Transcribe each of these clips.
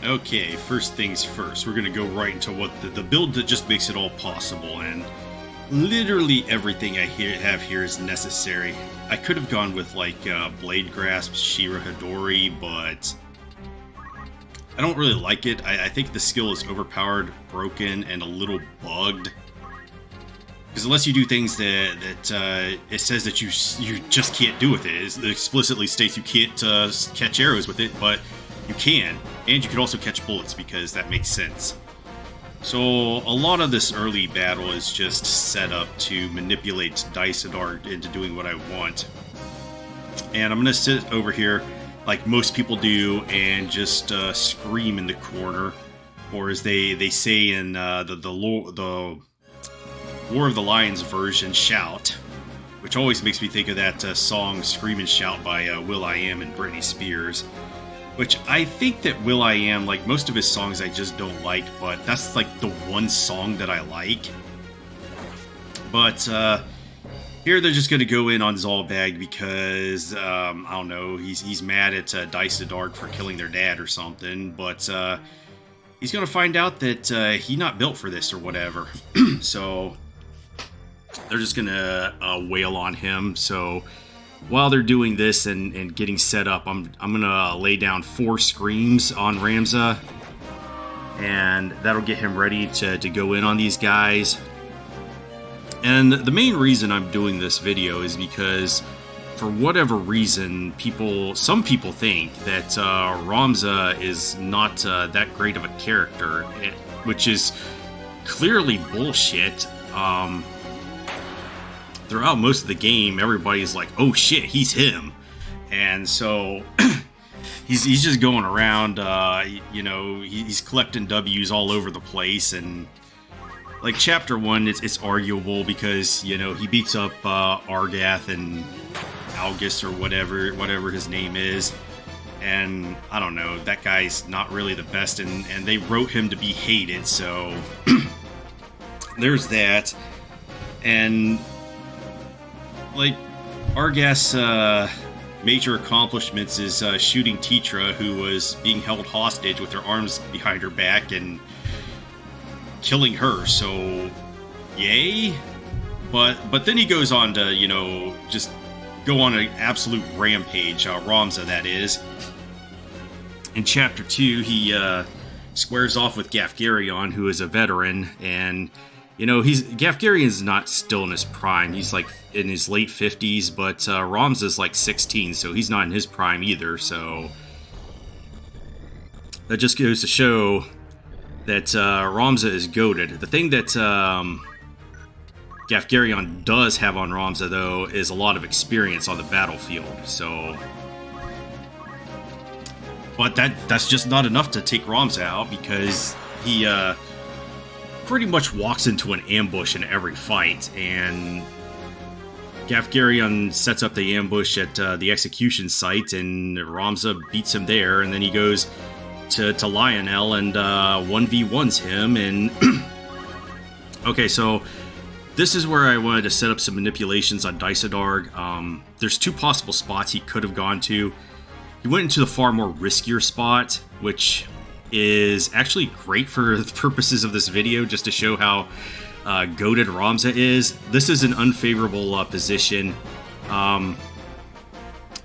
Okay, first things first, we're gonna go right into what the build that just makes it all possible, and literally everything have here is necessary. I could have gone with like Blade Grasp, Shira Hidori, but I don't really like it. I think the skill is overpowered, broken, and a little bugged. Because unless you do things that it says that you just can't do with it. It explicitly states you can't catch arrows with it, but you can. And you can also catch bullets because that makes sense. So a lot of this early battle is just set up to manipulate Dycedarg into doing what I want. And I'm going to sit over here like most people do and just scream in the corner. Or as they say in the War of the Lions version, shout. Which always makes me think of that song Scream and Shout by will.i.am and Britney Spears. Which I think that will.i.am, like most of his songs I just don't like, but that's like the one song that I like. But here they're just going to go in on Zalbag because, I don't know, he's mad at Dycedarg for killing their dad or something, but he's going to find out that he's not built for this or whatever. So they're just going to wail on him, so while they're doing this and getting set up, I'm gonna lay down 4 screams on Ramza, and that'll get him ready to go in on these guys. And the main reason I'm doing this video is because, for whatever reason, some people think that Ramza is not that great of a character, which is clearly bullshit. Throughout most of the game, everybody's like, oh shit, he's him. And so he's just going around, he's collecting W's all over the place. And like chapter 1, it's arguable because, he beats up Argath and Algus or whatever his name is. And I don't know, that guy's not really the best, and they wrote him to be hated, so there's that. And like, Argath's major accomplishments is shooting Tetra, who was being held hostage with her arms behind her back, and killing her, so yay. But then he goes on to, just go on an absolute rampage, Ramza that is. In chapter 2, he squares off with Gafgarion, who is a veteran, and Gafgarion's not still in his prime. He's like in his late 50s, but Ramza's like 16, so he's not in his prime either. So that just goes to show that Ramza is goated. The thing that Gafgarion does have on Ramza, though, is a lot of experience on the battlefield. So, but that's just not enough to take Ramza out, because he pretty much walks into an ambush in every fight, and Gafgarion sets up the ambush at the execution site, and Ramza beats him there, and then he goes to Lionel and 1v1s him, and okay, so this is where I wanted to set up some manipulations on Dycedarg. There's 2 possible spots he could have gone to. He went into the far more riskier spot, which is actually great for the purposes of this video, just to show how goated Ramza is. This is an unfavorable position.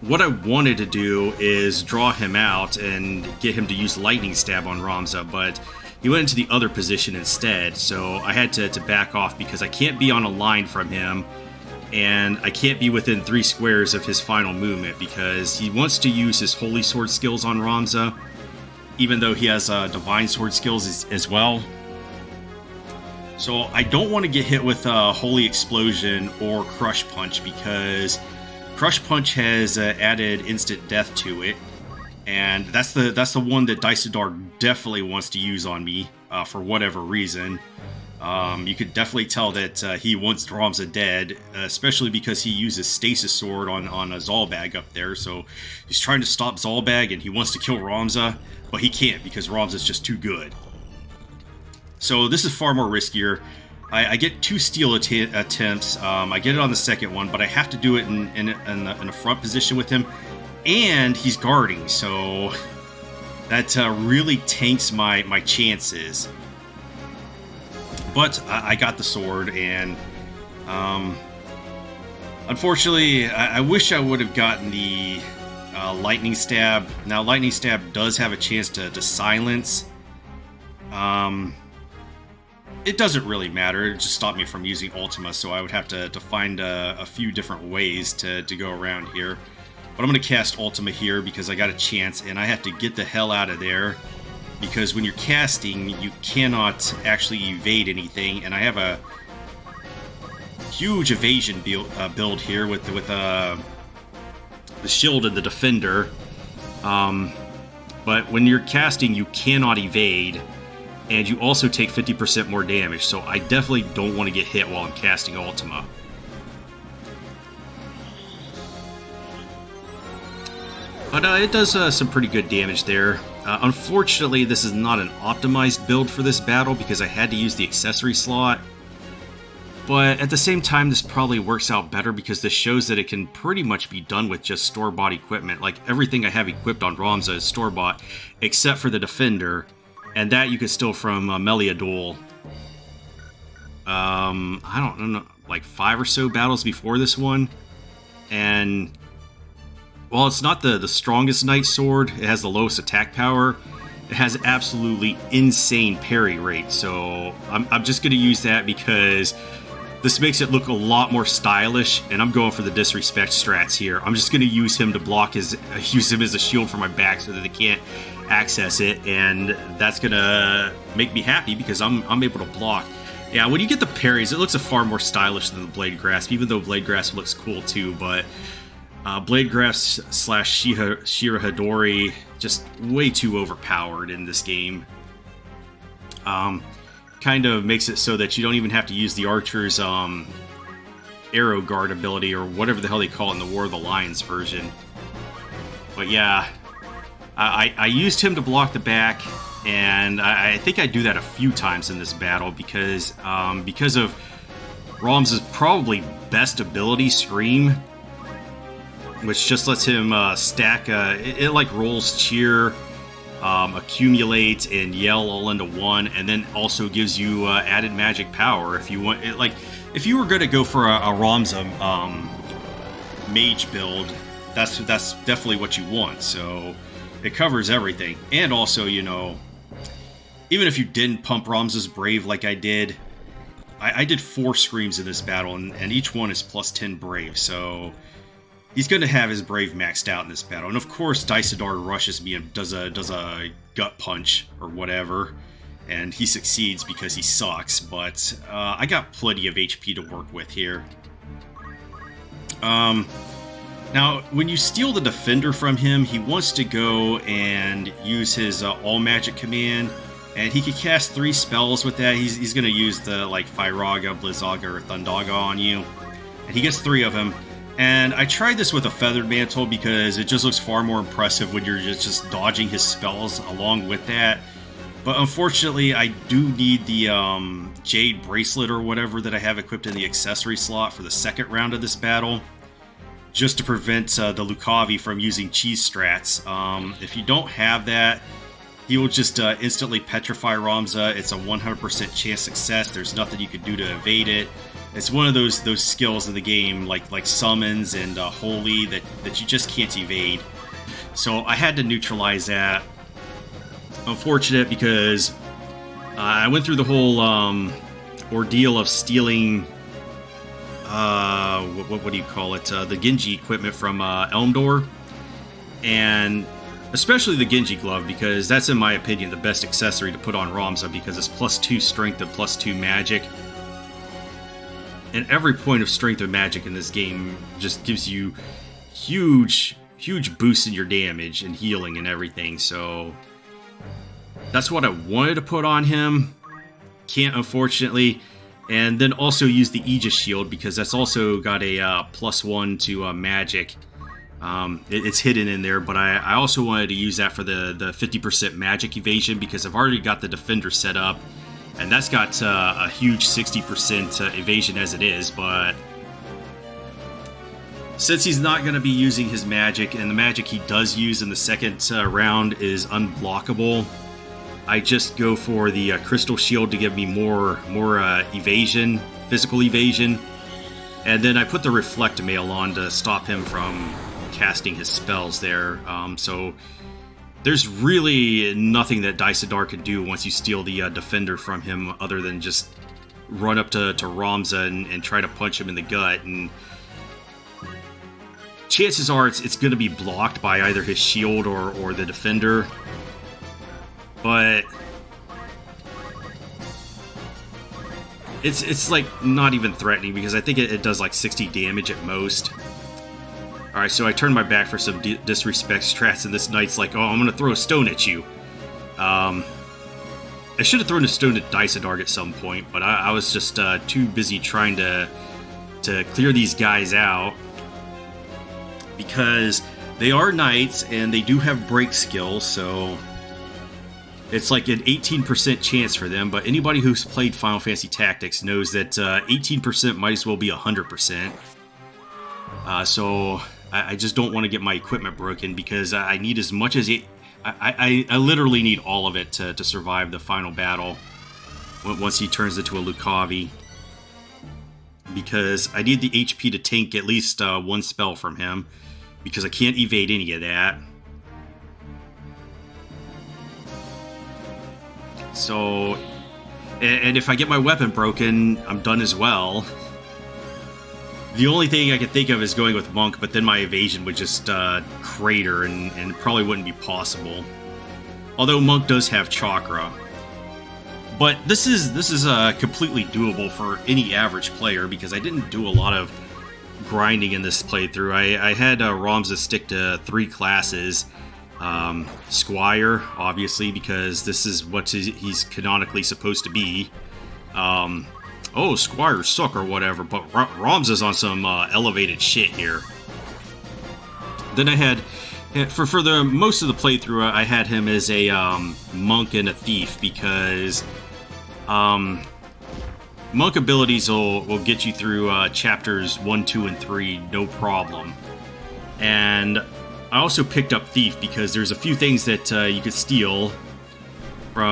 What I wanted to do is draw him out and get him to use Lightning Stab on Ramza, but he went into the other position instead, so I had to back off because I can't be on a line from him, and I can't be within 3 squares of his final movement because he wants to use his Holy Sword skills on Ramza, even though he has Divine Sword skills as well. So I don't want to get hit with Holy Explosion or Crush Punch, because Crush Punch has added instant death to it, and that's the one that Dycedarg definitely wants to use on me for whatever reason. You could definitely tell that he wants Ramza dead, especially because he uses Stasis Sword on a Zalbag up there, so he's trying to stop Zalbag and he wants to kill Ramza, but he can't because Ramza's just too good. So this is far more riskier. I get 2 steal attempts. I get it on the second one, but I have to do it in a front position with him, and he's guarding, so That really tanks my chances. But I got the sword, and unfortunately, I wish I would have gotten the lightning stab. Now, lightning stab does have a chance to silence. It doesn't really matter. It just stopped me from using Ultima, so I would have to find a few different ways to go around here. But I'm going to cast Ultima here because I got a chance, and I have to get the hell out of there. Because when you're casting, you cannot actually evade anything, and I have a huge evasion build here with the shield and the defender. But when you're casting, you cannot evade, and you also take 50% more damage, so I definitely don't want to get hit while I'm casting Ultima. But it does some pretty good damage there. Unfortunately, this is not an optimized build for this battle because I had to use the accessory slot. But at the same time, this probably works out better because this shows that it can pretty much be done with just store-bought equipment. Like, everything I have equipped on Ramza is store-bought, except for the defender. And that you could steal from Meliador. I don't know, like 5 or so battles before this one. And while it's not the strongest knight sword, it has the lowest attack power. It has absolutely insane parry rate, so I'm just going to use that because this makes it look a lot more stylish, and I'm going for the disrespect strats here. I'm just going to use him to block use him as a shield for my back so that they can't access it, and that's going to make me happy because I'm able to block. Yeah, when you get the parries, it looks far more stylish than the Blade Grasp, even though Blade Grasp looks cool too, but Blade Grasp / Shirahadori, just way too overpowered in this game. Kind of makes it so that you don't even have to use the Archer's Arrow Guard ability, or whatever the hell they call it in the War of the Lions version. But yeah, I used him to block the back, and I think I do that a few times in this battle because of Ramza's probably best ability, Scream, which just lets him stack. It like rolls cheer, accumulate, and yell all into one, and then also gives you added magic power if you want. Like, if you were going to go for a Ramza mage build, that's definitely what you want. So it covers everything, and also, you know, even if you didn't pump Ramza's Brave like I did, I did 4 screams in this battle, and each one is plus 10 Brave, so he's going to have his Brave maxed out in this battle. And of course, Dycedarg rushes me and does a gut punch or whatever, and he succeeds because he sucks, but I got plenty of HP to work with here. Now, when you steal the defender from him, he wants to go and use his all magic command, and he can cast 3 spells with that. He's going to use the like Firaga, Blizzaga, or Thundaga on you, and he gets 3 of them. And I tried this with a Feathered Mantle because it just looks far more impressive when you're just dodging his spells along with that. But unfortunately, I do need the Jade Bracelet or whatever that I have equipped in the accessory slot for the second round of this battle, just to prevent the Lucavi from using cheese strats. If you don't have that, he will just instantly petrify Ramza. It's a 100% chance success. There's nothing you can do to evade it. It's one of those skills in the game, like summons and holy, that you just can't evade. So I had to neutralize that. Unfortunate because I went through the whole ordeal of stealing what do you call it? The Genji equipment from Elmdor, and especially the Genji glove, because that's, in my opinion, the best accessory to put on Ramza because it's plus 2 strength and plus 2 magic. And every point of strength and magic in this game just gives you huge boosts in your damage and healing and everything. So that's what I wanted to put on him. Can't, unfortunately. And then also use the Aegis Shield because that's also got a +1 to magic. It's hidden in there, but I also wanted to use that for the 50% magic evasion because I've already got the defender set up. And that's got a huge 60% evasion as it is, but Since he's not going to be using his magic, and the magic he does use in the second round is unblockable, I just go for the Crystal Shield to give me more evasion, physical evasion, and then I put the Reflect Mail on to stop him from casting his spells there. So there's really nothing that Dycedarg can do once you steal the Defender from him other than just run up to Ramza and try to punch him in the gut, and chances are it's going to be blocked by either his shield or the Defender. But it's like not even threatening, because I think it does like 60 damage at most. Alright, so I turned my back for some disrespect strats, and this knight's like, oh, I'm going to throw a stone at you. I should have thrown a stone at Dycedarg at some point, but I was just too busy trying to clear these guys out, because they are knights and they do have break skill, so it's like an 18% chance for them. But anybody who's played Final Fantasy Tactics knows that 18% might as well be 100%. So I just don't want to get my equipment broken, because I need as much as it. I literally need all of it to survive the final battle once he turns into a Lucavi, because I need the HP to tank at least one spell from him, because I can't evade any of that. So, and if I get my weapon broken, I'm done as well. The only thing I could think of is going with Monk, but then my evasion would just crater, and it probably wouldn't be possible. Although Monk does have Chakra. But this is completely doable for any average player, because I didn't do a lot of grinding in this playthrough. I had Ramza stick to 3 classes. Squire, obviously, because this is what he's canonically supposed to be. Oh, Squires suck or whatever, but Ramza's on some elevated shit here. Then I had, for the most of the playthrough, I had him as a monk and a thief, because monk abilities will get you through chapters 1, 2, and 3, no problem. And I also picked up thief because there's a few things that you could steal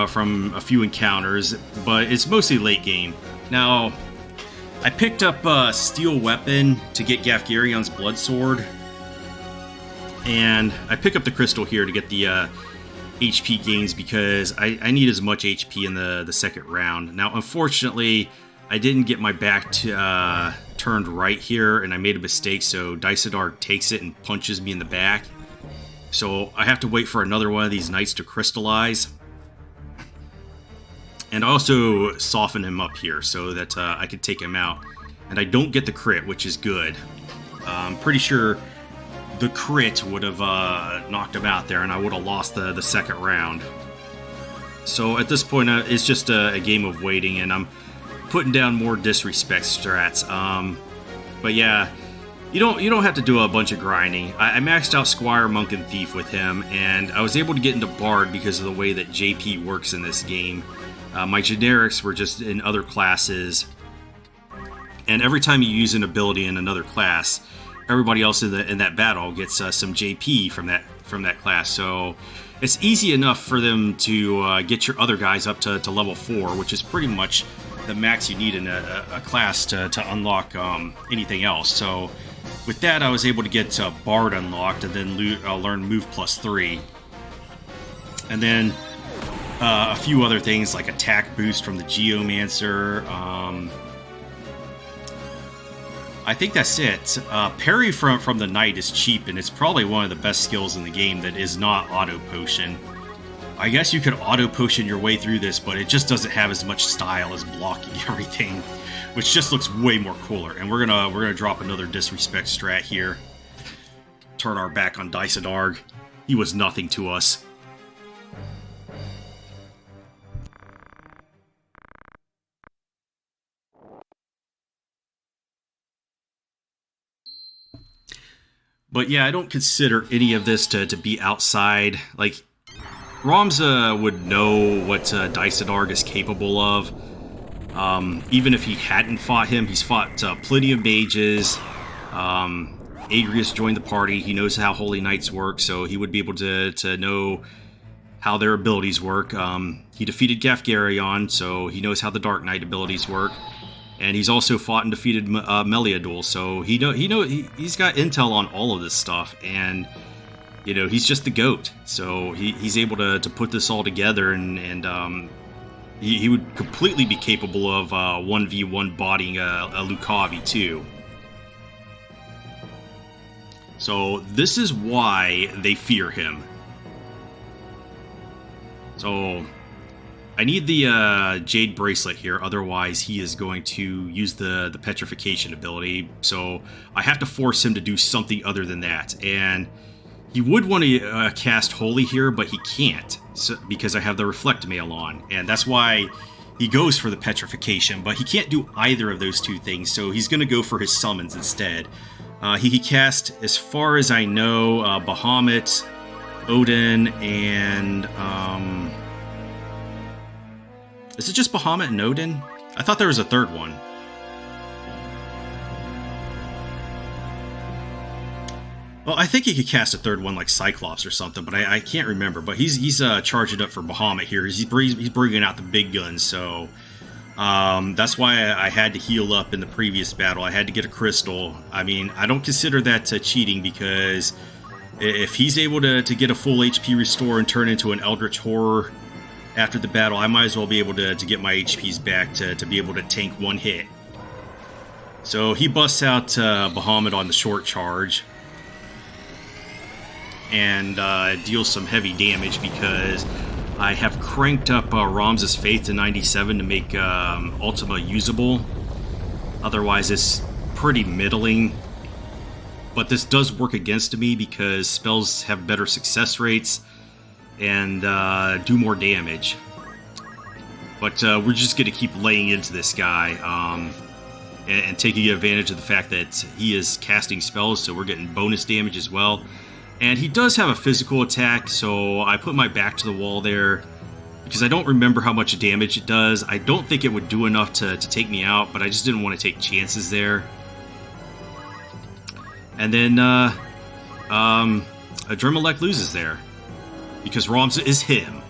from a few encounters, but it's mostly late game. Now, I picked up a steel weapon to get Gafgarion's blood sword, and I pick up the crystal here to get the HP gains, because I need as much HP in the second round. Now, unfortunately, I didn't get my back turned right here, and I made a mistake, so Dycedarg takes it and punches me in the back. So I have to wait for another one of these knights to crystallize. And I also soften him up here so that I can take him out. And I don't get the crit, which is good. I'm pretty sure the crit would have knocked him out there, and I would have lost the second round. So at this point, it's just a game of waiting, and I'm putting down more disrespect strats. But yeah, you don't have to do a bunch of grinding. I maxed out Squire, Monk, and Thief with him, and I was able to get into Bard because of the way that JP works in this game. My generics were just in other classes, and every time you use an ability in another class, everybody else in that battle gets some JP from that class. So it's easy enough for them to get your other guys up to level 4, which is pretty much the max you need in a class to unlock anything else. So with that, I was able to get Bard unlocked, and then learn Move +3. And then a few other things like attack boost from the Geomancer. I think that's it. Parry from the Knight is cheap, and it's probably one of the best skills in the game that is not auto potion. I guess you could auto potion your way through this, but it just doesn't have as much style as blocking everything, which just looks way more cooler. And we're gonna drop another disrespect strat here. Turn our back on Dycedarg. He was nothing to us. But yeah, I don't consider any of this to be outside. Like, Ramza would know what Dycedarg is capable of. Even if he hadn't fought him, he's fought plenty of mages. Agrius joined the party. He knows how Holy Knights work, so he would be able to know how their abilities work. He defeated Gafgarion, so he knows how the Dark Knight abilities work. And he's also fought and defeated Meliadul, so he's got intel on all of this stuff, and he's just the GOAT. So he's able to put this all together, and he would completely be capable of 1v1 bodying a Lucavi too. So this is why they fear him. So I need the Jade Bracelet here, otherwise he is going to use the Petrification ability. So I have to force him to do something other than that. And he would want to cast Holy here, but he can't, because I have the Reflect Mail on. And that's why he goes for the Petrification, but he can't do either of those two things, so he's going to go for his summons instead. He can cast, as far as I know, Bahamut, Odin, and... is it just Bahamut and Odin? I thought there was a third one. Well, I think he could cast a third one like Cyclops or something, but I can't remember. But he's charging up for Bahamut here. He's bringing out the big guns, so... that's why I had to heal up in the previous battle. I had to get a crystal. I mean, I don't consider that cheating, because if he's able to get a full HP restore and turn into an Eldritch Horror after the battle, I might as well be able to get my HPs back to be able to tank one hit. So he busts out Bahamut on the short charge and deals some heavy damage, because I have cranked up Ramza's Faith to 97 to make Ultima usable. Otherwise, it's pretty middling. But this does work against me, because spells have better success rates and do more damage. But we're just going to keep laying into this guy and taking advantage of the fact that he is casting spells, so we're getting bonus damage as well. And he does have a physical attack, so I put my back to the wall there, because I don't remember how much damage it does. I don't think it would do enough to take me out, but I just didn't want to take chances there. And then Adremalek loses there, because Ramza is him.